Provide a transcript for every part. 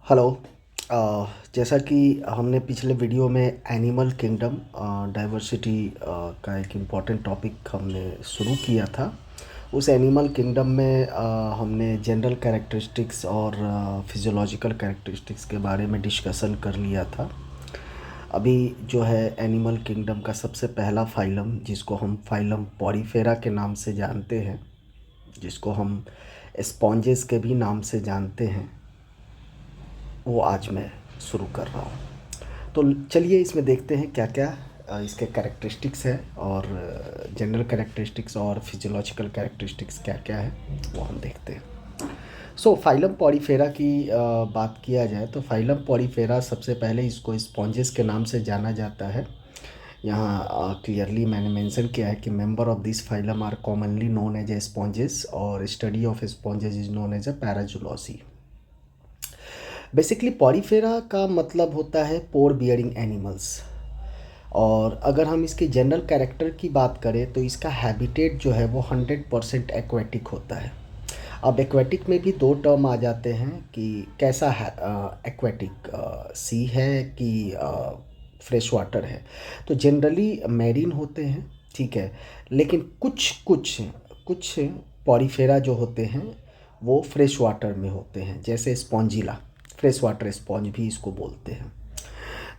Hello. जैसा कि हमने पिछले वीडियो में एनिमल किंगडम डाइवर्सिटी का एक इम्पॉर्टेंट टॉपिक हमने शुरू किया था। उस एनिमल किंगडम में हमने जनरल कैरेक्टरिस्टिक्स और फिजियोलॉजिकल कैरेक्टरिस्टिक्स के बारे में डिस्कशन कर लिया था। अभी जो है एनिमल किंगडम का सबसे पहला फाइलम, जिसको हम फाइलम पॉरीफेरा के नाम से जानते हैं, जिसको हम स्पॉन्जेस के भी नाम से जानते हैं, वो आज मैं शुरू कर रहा हूँ। तो चलिए इसमें देखते हैं क्या क्या इसके कैरेक्टरिस्टिक्स है और जनरल कैरेक्टरिस्टिक्स और फिजियोलॉजिकल कैरेक्टरिस्टिक्स क्या क्या है वो हम देखते हैं। फाइलम पॉरीफेरा की बात किया जाए तो फाइलम पॉरीफेरा सबसे पहले इसको स्पॉन्जेस के नाम से जाना जाता है। यहाँ क्लियरली मैंने मेंशन किया है कि member of this phylum are commonly known as a sponges और study of sponges is known as a parazoology. Basically Porifera का मतलब होता है पोर बियरिंग एनिमल्स। और अगर हम इसके जनरल कैरेक्टर की बात करें तो इसका हैबिटेट जो है वो 100% एक्वेटिक होता है। अब एक्वेटिक में भी दो टर्म आ जाते हैं कि कैसा है एक्वेटिक, सी है कि फ्रेश वाटर है। तो जनरली मैरीन होते हैं, ठीक है, लेकिन कुछ कुछ कुछ पॉरीफेरा जो होते हैं वो फ्रेश वाटर में होते हैं, जैसे स्पॉन्जिला, फ्रेश वाटर स्पॉन्ज भी इसको बोलते हैं।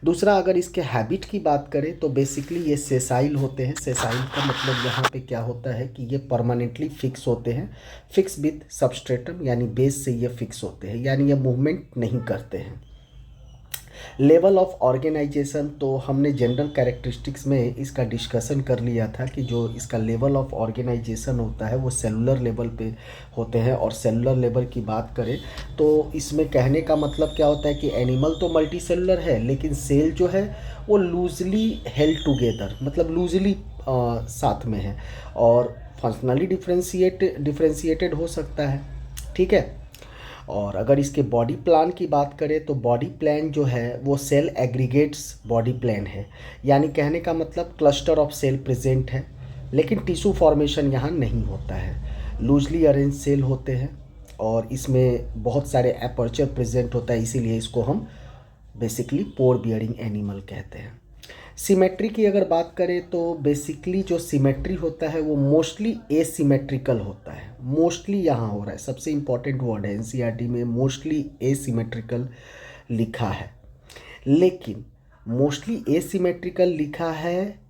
दूसरा, अगर इसके हैबिट की बात करें तो बेसिकली ये सेसाइल होते हैं। सेसाइल का मतलब यहाँ पे क्या होता है कि ये परमानेंटली फिक्स होते हैं, फिक्स विथ सबस्ट्रेटम, यानी बेस से ये फिक्स होते हैं, यानी ये मूवमेंट नहीं करते हैं। लेवल ऑफ ऑर्गेनाइजेशन, तो हमने जनरल कैरेक्टरिस्टिक्स में इसका डिस्कशन कर लिया था कि जो इसका लेवल ऑफ ऑर्गेनाइजेशन होता है वो सेलुलर लेवल पे होते हैं। और सेलुलर लेवल की बात करें तो इसमें कहने का मतलब क्या होता है कि एनिमल तो मल्टी सेलुलर है, लेकिन सेल जो है वो लूजली हेल्ड टुगेदर, मतलब लूजली साथ में है और फंक्शनली डिफ्रेंशिएटेड हो सकता है, ठीक है। और अगर इसके बॉडी प्लान की बात करें तो बॉडी प्लान जो है वो सेल एग्रीगेट्स बॉडी प्लान है, यानी कहने का मतलब क्लस्टर ऑफ सेल प्रेजेंट है, लेकिन टिश्यू फॉर्मेशन यहाँ नहीं होता है। लूजली अरेंज सेल होते हैं और इसमें बहुत सारे एपर्चर प्रेजेंट होता है, इसीलिए इसको हम बेसिकली पोर बियरिंग एनिमल कहते हैं। सिमेट्री की अगर बात करें तो बेसिकली जो सिमेट्री होता है वो मोस्टली एसिमेट्रिकल होता है। मोस्टली यहाँ हो रहा है, सबसे इम्पॉर्टेंट वर्ड है एनसीईआरटी में, मोस्टली एसिमेट्रिकल लिखा है। लेकिन मोस्टली एसिमेट्रिकल लिखा है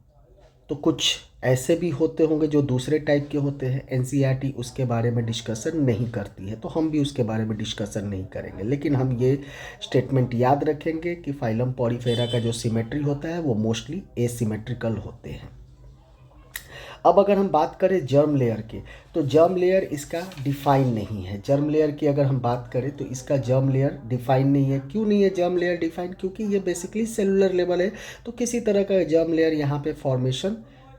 तो कुछ ऐसे भी होते होंगे जो दूसरे टाइप के होते हैं, एनसीईआरटी उसके बारे में डिस्कशन नहीं करती है, तो हम भी उसके बारे में डिस्कशन नहीं करेंगे। लेकिन हम ये स्टेटमेंट याद रखेंगे कि फाइलम पॉरीफेरा का जो सिमेट्री होता है वो मोस्टली एसिमेट्रिकल होते हैं। अब अगर हम बात करें जर्म लेयर के, तो जर्म लेयर इसका डिफाइन नहीं है। जर्म लेयर की अगर हम बात करें तो इसका जर्म लेयर डिफाइन नहीं है। क्यों नहीं है जर्म लेयर डिफाइन? क्योंकि ये बेसिकली सेलुलर लेवल है, तो किसी तरह का जर्म लेयर यहाँ पे फॉर्मेशन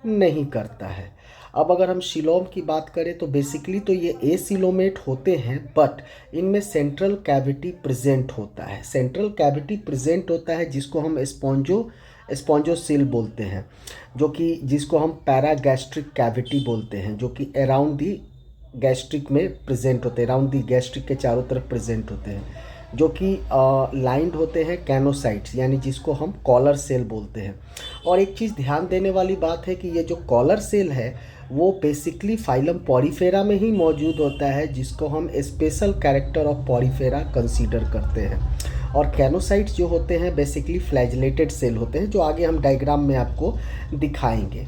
नहीं करता है। अब अगर हम सिलोम की बात करें तो बेसिकली तो ये एसिलोमेट होते हैं, बट इनमें सेंट्रल कैविटी प्रेजेंट होता है। सेंट्रल कैविटी प्रेजेंट होता है जिसको हम स्पॉन्जोसिल बोलते हैं, जो कि जिसको हम पैरागैस्ट्रिक कैविटी बोलते हैं, जो कि अराउंड दी गैस्ट्रिक में प्रेजेंट होते हैं, अराउंड दी गैस्ट्रिक के चारों तरफ प्रेजेंट होते हैं, जो कि लाइंड होते हैं कैनोसाइट्स, यानी जिसको हम कॉलर सेल बोलते हैं। और एक चीज़ ध्यान देने वाली बात है कि ये जो कॉलर सेल है वो बेसिकली फाइलम पॉरीफेरा में ही मौजूद होता है, जिसको हम special character of Porifera consider करते हैं। और कैनोसाइट्स जो होते हैं बेसिकली फ्लैजिलेटेड सेल होते हैं, जो आगे हम डायग्राम में आपको दिखाएंगे।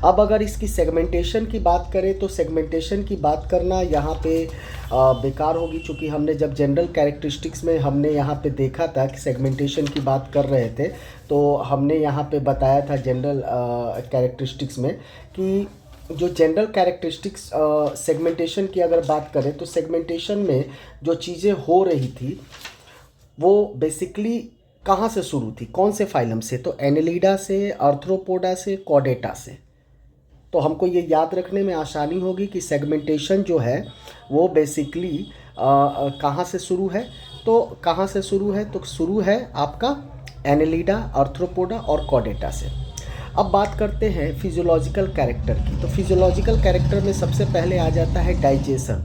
अब अगर इसकी सेगमेंटेशन की बात करें तो सेगमेंटेशन की बात करना यहाँ पे बेकार होगी, चूँकि हमने जब जनरल कैरेक्टरिस्टिक्स में हमने यहाँ पे देखा था कि सेगमेंटेशन की बात कर रहे थे, तो हमने यहाँ पे बताया था जनरल कैरेक्टरिस्टिक्स में कि जो जनरल कैरेक्टरिस्टिक्स सेगमेंटेशन की अगर बात करें तो सेगमेंटेशन में जो चीज़ें हो रही थी वो बेसिकली कहाँ से शुरू थी, कौन से फाइलम से? तो एनेलिडा से, आर्थ्रोपोडा से, कॉर्डेटा से। तो हमको ये याद रखने में आसानी होगी कि सेगमेंटेशन जो है वो बेसिकली कहाँ से शुरू है। तो कहाँ से शुरू है? तो शुरू है आपका एनेलिडा, आर्थ्रोपोडा और कॉर्डेटा से। अब बात करते हैं फिजियोलॉजिकल कैरेक्टर की। तो फिजियोलॉजिकल कैरेक्टर में सबसे पहले आ जाता है डाइजेशन।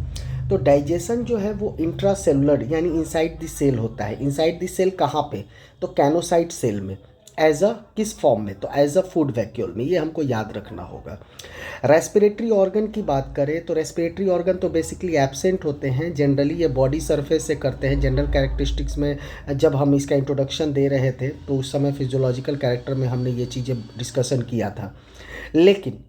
तो तो डाइजेशन जो है वो इंट्रासेलुलर यानी इनसाइड द सेल होता है। इनसाइड द सेल कहाँ पे? तो कैनोसाइट सेल में। एज अ किस फॉर्म में? तो एज अ फूड वैक्यूल में। ये हमको याद रखना होगा। रेस्पिरेटरी ऑर्गन की बात करें तो रेस्पिरेटरी ऑर्गन तो बेसिकली एब्सेंट होते हैं जनरली, ये बॉडी सरफेस से करते हैं। जनरल कैरेक्टरिस्टिक्स में जब हम इसका इंट्रोडक्शन दे रहे थे तो उस समय फिजियोलॉजिकल कैरेक्टर में हमने ये चीज़ें डिस्कशन किया था। लेकिन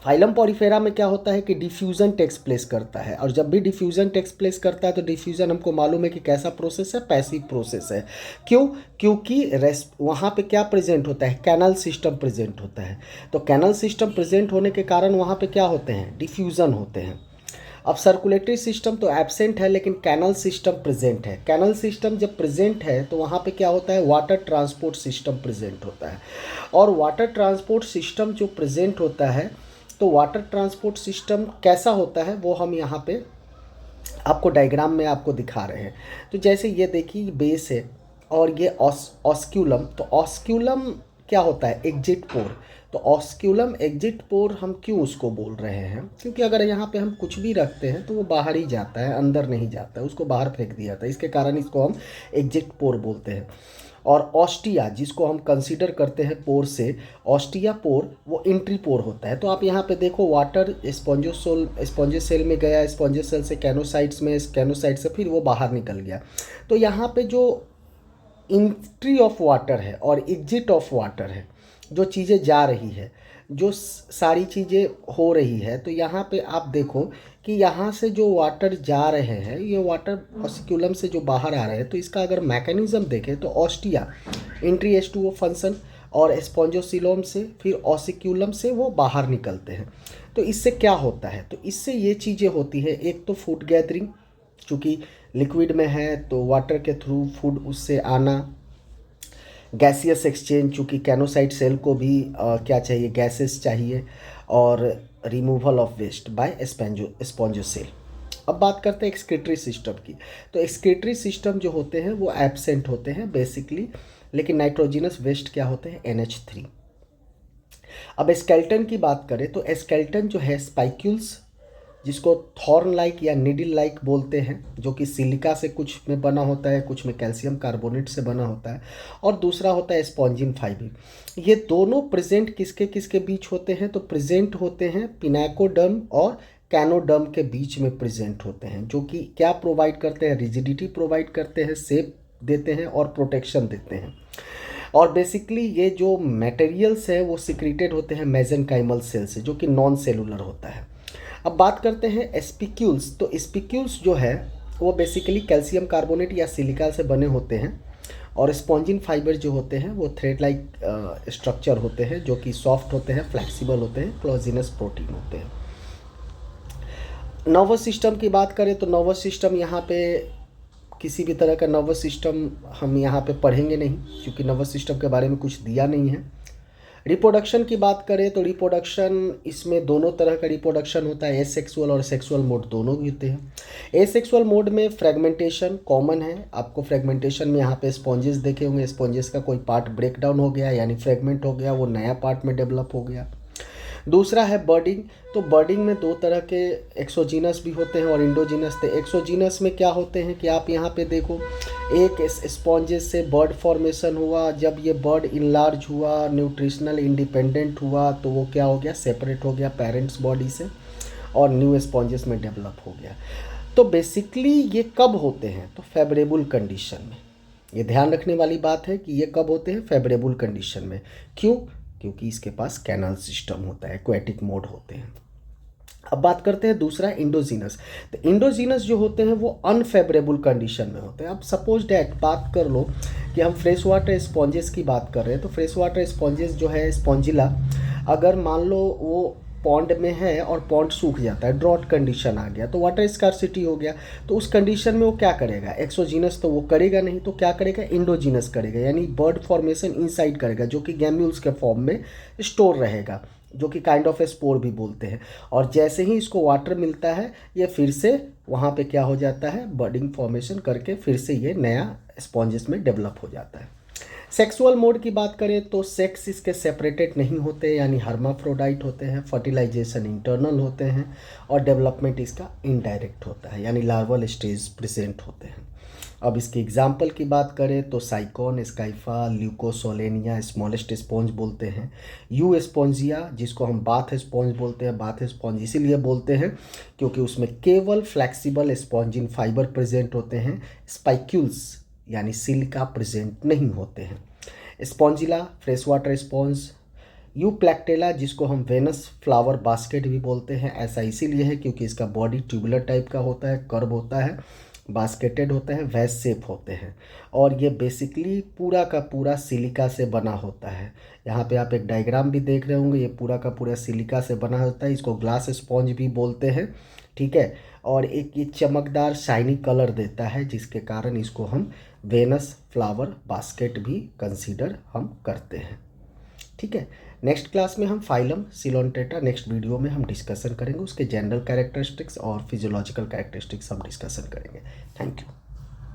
फाइलम पॉरीफेरा में क्या होता है कि डिफ्यूज़न टेक्स प्लेस करता है, और जब भी डिफ्यूज़न टेक्स प्लेस करता है तो डिफ्यूज़न हमको मालूम है कि कैसा प्रोसेस है, पैसिव प्रोसेस है। क्यों? क्योंकि वहाँ पे क्या प्रेजेंट होता है? कैनल सिस्टम प्रेजेंट होता है। तो कैनल सिस्टम प्रेजेंट होने के कारण वहाँ पे क्या होते हैं? डिफ्यूज़न होते हैं। अब सर्कुलेटरी सिस्टम तो एब्सेंट है लेकिन कैनल सिस्टम प्रेजेंट है। कैनल सिस्टम जब प्रेजेंट है तो वहाँ पे क्या होता है? वाटर ट्रांसपोर्ट सिस्टम प्रेजेंट होता है। और वाटर ट्रांसपोर्ट सिस्टम जो प्रेजेंट होता है, तो वाटर ट्रांसपोर्ट सिस्टम कैसा होता है वो हम यहाँ पे आपको डायग्राम में आपको दिखा रहे हैं। तो जैसे ये देखिए बेस है और ये ऑस्क्यूलम। तो ऑस्क्यूलम क्या होता है? एग्जिट पोर। तो ऑस्क्यूलम एग्जिट पोर हम क्यों उसको बोल रहे हैं? क्योंकि अगर यहाँ पे हम कुछ भी रखते हैं तो वो बाहर ही जाता है, अंदर नहीं जाता है, उसको बाहर फेंक दिया जाता है। इसके कारण इसको हम एग्जिट पोर बोलते हैं। और ऑस्टिया जिसको हम कंसीडर करते हैं पोर से, ऑस्टिया पोर वो एंट्री पोर होता है। तो आप यहाँ पे देखो वाटर स्पॉन्जियस सेल में गया, स्पॉन्जियस सेल से कैनोसाइट्स में, कैनोसाइट से फिर वो बाहर निकल गया। तो यहाँ पे जो एंट्री ऑफ वाटर है और एग्जिट ऑफ वाटर है, जो चीज़ें जा रही है, जो सारी चीज़ें हो रही है, तो यहाँ पे आप देखो कि यहाँ से जो वाटर जा रहे हैं, ये वाटर ऑस्क्यूलम से जो बाहर आ रहे हैं, तो इसका अगर मैकेनिज्म देखें तो ऑस्टिया एंट्री H2O फंक्शन, और स्पॉन्जोसिलोम से फिर ऑसिक्यूलम से वो बाहर निकलते हैं। तो इससे क्या होता है? तो इससे ये चीज़ें होती है, एक तो फूड गैदरिंग, चूँकि लिक्विड में है तो वाटर के थ्रू फूड उससे आना, गैसियस एक्सचेंज, चूँकि कैनोसाइट सेल को भी क्या चाहिए? गैसेस चाहिए, और रिमूवल ऑफ वेस्ट बाय स्पॉन्जोसेल। अब बात करते हैं एक्सक्रीटरी सिस्टम की। तो एक्सक्रीटरी सिस्टम जो होते हैं वो एब्सेंट होते हैं बेसिकली, लेकिन नाइट्रोजिनस वेस्ट क्या होते हैं? NH3। अब स्केलेटन की बात करें तो स्केलेटन जो है स्पाइक्यूल्स, जिसको थॉर्न लाइक या निडिल लाइक बोलते हैं, जो कि सिलिका से कुछ में बना होता है, कुछ में कैल्शियम कार्बोनेट से बना होता है, और दूसरा होता है स्पॉन्जिन फाइबर। ये दोनों प्रेजेंट किसके किसके बीच होते हैं? तो प्रेजेंट होते हैं पिनाकोडर्म और कैनोडर्म के बीच में प्रेजेंट होते हैं, जो कि क्या प्रोवाइड करते हैं? रिजिडिटी प्रोवाइड करते हैं, शेप देते हैं और प्रोटेक्शन देते हैं। और बेसिकली ये जो मटेरियल्स है वो सिक्रीटेड होते हैं मेसेनकाइमल सेल से, जो कि नॉन सेलुलर होता है। अब बात करते हैं स्पिक्यूल्स। तो स्पिक्यूल्स जो है वो बेसिकली कैल्शियम कार्बोनेट या सिलिका से बने होते हैं, और स्पॉन्जिन फाइबर जो होते हैं वो थ्रेड लाइक स्ट्रक्चर होते हैं, जो कि सॉफ्ट होते हैं, फ्लेक्सिबल होते हैं, कोलेजिनस प्रोटीन होते हैं। नर्वस सिस्टम की बात करें तो नर्वस सिस्टम यहाँ पे किसी भी तरह का नर्वस सिस्टम हम यहाँ पे पढ़ेंगे नहीं, क्योंकि नर्वस सिस्टम के बारे में कुछ दिया नहीं है। रिप्रोडक्शन की बात करें तो रिप्रोडक्शन इसमें दोनों तरह का रिप्रोडक्शन होता है, एसेक्सुअल और सेक्सुअल मोड दोनों भी होते हैं। एसेक्सुअल मोड में फ्रेगमेंटेशन कॉमन है। आपको फ्रेगमेंटेशन में यहाँ पे स्पॉन्जेस देखे होंगे, स्पॉन्जेस का कोई पार्ट ब्रेक डाउन हो गया यानी फ्रेगमेंट हो गया, वो नया पार्ट में डेवलप हो गया। दूसरा है बर्डिंग। तो बर्डिंग में दो तरह के एक्सोजीनस भी होते हैं और इंडोजीनस। तो एक्सोजीनस में क्या होते हैं कि आप यहाँ पे देखो, एक स्पॉन्जेस से बर्ड फॉर्मेशन हुआ, जब ये बर्ड इनलार्ज हुआ, न्यूट्रिशनल इंडिपेंडेंट हुआ, तो वो क्या हो गया? सेपरेट हो गया पेरेंट्स बॉडी से और न्यू स्पॉन्जेस में डेवलप हो गया। तो बेसिकली ये कब होते हैं? तो फेवरेबल कंडीशन में। ये ध्यान रखने वाली बात है कि ये कब होते हैं? फेवरेबल कंडीशन में। क्यों? क्योंकि इसके पास कैनल सिस्टम होता है, एक्वेटिक मोड होते हैं। अब बात करते हैं दूसरा इंडोजीनस। तो इंडोजीनस जो होते हैं वो अनफेवरेबल कंडीशन में होते हैं। अब सपोज डैट बात कर लो कि हम फ्रेश वाटर स्पॉन्जेस की बात कर रहे हैं, तो फ्रेश वाटर स्पॉन्जेस जो है स्पॉन्जिला, अगर मान लो वो पॉन्ड में है और पॉन्ड सूख जाता है, ड्रॉट कंडीशन आ गया, तो वाटर स्कार्सिटी हो गया, तो उस कंडीशन में वो क्या करेगा? एक्सोजीनस तो वो करेगा नहीं, तो क्या करेगा? इंडोजीनस करेगा, यानी बर्ड फॉर्मेशन इनसाइड करेगा, जो कि गैम्यूल्स के फॉर्म में स्टोर रहेगा, जो कि काइंड ऑफ ए स्पोर भी बोलते हैं। और जैसे ही इसको वाटर मिलता है, ये फिर से वहाँ पे क्या हो जाता है? बर्डिंग फॉर्मेशन करके फिर से ये नया स्पॉन्जेस में डेवलप हो जाता है। सेक्सुअल मोड की बात करें तो सेक्स इसके सेपरेटेड नहीं होते, यानी हर्माफ्रोडाइट होते हैं, फर्टिलाइजेशन इंटरनल होते हैं और डेवलपमेंट इसका इनडायरेक्ट होता है, यानी लार्वल स्टेज प्रेजेंट होते हैं। अब इसके एग्जाम्पल की बात करें तो साइकॉन, स्काइफा, ल्यूकोसोलेनिया, स्मॉलेस्ट स्पॉन्ज बोलते हैं, यू स्पॉन्जिया जिसको हम बाथ स्पॉन्ज बोलते हैं। बाथ स्पॉन्ज इसीलिए बोलते हैं क्योंकि उसमें केवल फ्लेक्सिबल स्पॉन्जिन फाइबर प्रेजेंट होते हैं, स्पाइक्यूल्स यानी सिलिका प्रेजेंट नहीं होते हैं। Spongilla, fresh water sponge, Euplectella जिसको हम वेनस फ्लावर बास्केट भी बोलते हैं, ऐसा इसीलिए है क्योंकि इसका बॉडी ट्यूबुलर टाइप का होता है, कर्व होता है, बास्केटेड होते हैं, वैस शेप होते हैं और ये बेसिकली पूरा का पूरा सिलिका से बना होता है। यहाँ पे आप एक डायग्राम भी देख रहे होंगे, ये पूरा का पूरा सिलिका से बना होता है, इसको ग्लास स्पॉन्ज भी बोलते हैं, ठीक है। और एक ये चमकदार शाइनी कलर देता है जिसके कारण इसको हम वेनस फ्लावर बास्केट भी कंसीडर हम करते हैं, ठीक है। नेक्स्ट क्लास में हम फाइलम सिलोनटेटा नेक्स्ट वीडियो में हम डिस्कशन करेंगे, उसके जनरल कैरेक्टरिस्टिक्स और फिजियोलॉजिकल कैरेक्टरिस्टिक्स हम डिस्कशन करेंगे। Thank you.